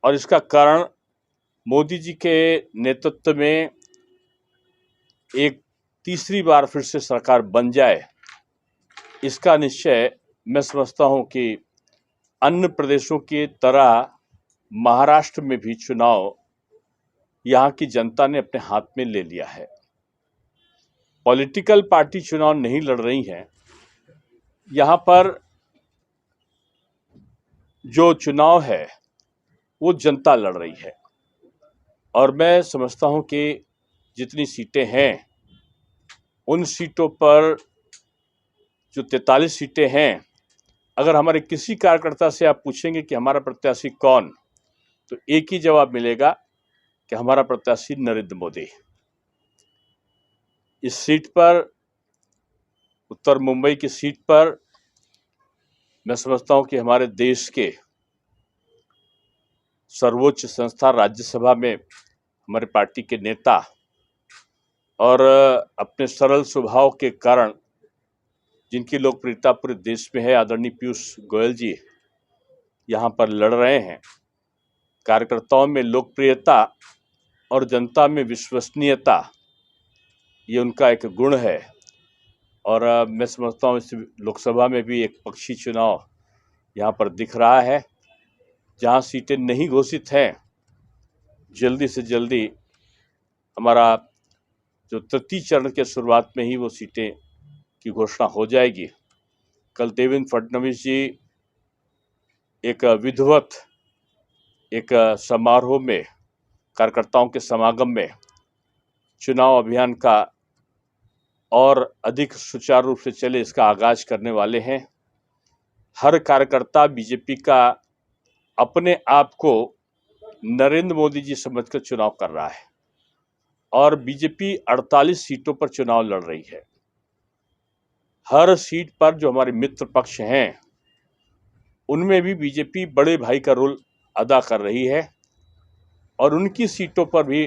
और इसका कारण मोदी जी के नेतृत्व में एक तीसरी बार फिर से सरकार बन जाए, इसका निश्चय मैं समझता हूं कि अन्य प्रदेशों की तरह महाराष्ट्र में भी चुनाव यहाँ की जनता ने अपने हाथ में ले लिया है। पॉलिटिकल पार्टी चुनाव नहीं लड़ रही हैं, यहाँ पर जो चुनाव है वो जनता लड़ रही है। और मैं समझता हूं कि जितनी सीटें हैं उन सीटों पर जो 43 सीटें हैं, अगर हमारे किसी कार्यकर्ता से आप पूछेंगे कि हमारा प्रत्याशी कौन, तो एक ही जवाब मिलेगा कि हमारा प्रत्याशी नरेंद्र मोदी। इस सीट पर, उत्तर मुंबई की सीट पर, मैं समझता हूं कि हमारे देश के सर्वोच्च संस्था राज्यसभा में हमारे पार्टी के नेता और अपने सरल स्वभाव के कारण जिनकी लोकप्रियता पूरे देश में है, आदरणीय पीयूष गोयल जी यहाँ पर लड़ रहे हैं। कार्यकर्ताओं में लोकप्रियता और जनता में विश्वसनीयता, ये उनका एक गुण है। और मैं समझता हूँ इस लोकसभा में भी एक पक्षी चुनाव यहाँ पर दिख रहा है। जहाँ सीटें नहीं घोषित हैं, जल्दी से जल्दी हमारा जो तृतीय चरण के शुरुआत में ही वो सीटें की घोषणा हो जाएगी। कल देवेंद्र फडणवीस जी एक विधिवत एक समारोह में, कार्यकर्ताओं के समागम में चुनाव अभियान का और अधिक सुचारू रूप से चले इसका आगाज करने वाले हैं। हर कार्यकर्ता बीजेपी का अपने आप को नरेंद्र मोदी जी समझकर चुनाव कर रहा है और बीजेपी 48 सीटों पर चुनाव लड़ रही है। हर सीट पर जो हमारे मित्र पक्ष हैं उनमें भी बीजेपी बड़े भाई का रोल अदा कर रही है और उनकी सीटों पर भी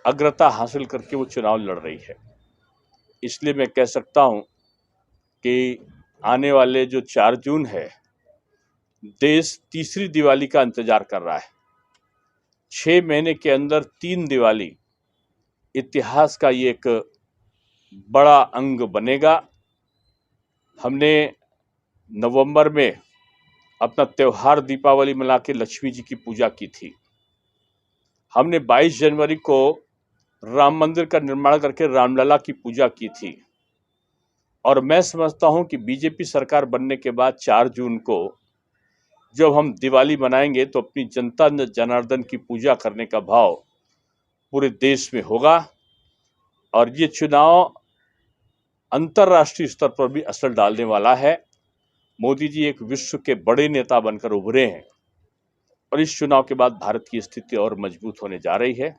अग्रता हासिल करके वो चुनाव लड़ रही है। इसलिए मैं कह सकता हूं कि आने वाले जो 4 जून है, देश तीसरी दिवाली का इंतजार कर रहा है। 6 महीने के अंदर 3 दिवाली, इतिहास का ये एक बड़ा अंग बनेगा। हमने नवंबर में अपना त्योहार दीपावली मना के लक्ष्मी जी की पूजा की थी। हमने 22 जनवरी को राम मंदिर का निर्माण करके रामलला की पूजा की थी। और मैं समझता हूं कि बीजेपी सरकार बनने के बाद 4 जून को जब हम दिवाली मनाएंगे तो अपनी जनता जनार्दन की पूजा करने का भाव पूरे देश में होगा और ये चुनाव अंतर्राष्ट्रीय स्तर पर भी असर डालने वाला है। मोदी जी एक विश्व के बड़े नेता बनकर उभरे हैं और इस चुनाव के बाद भारत की स्थिति और मजबूत होने जा रही है।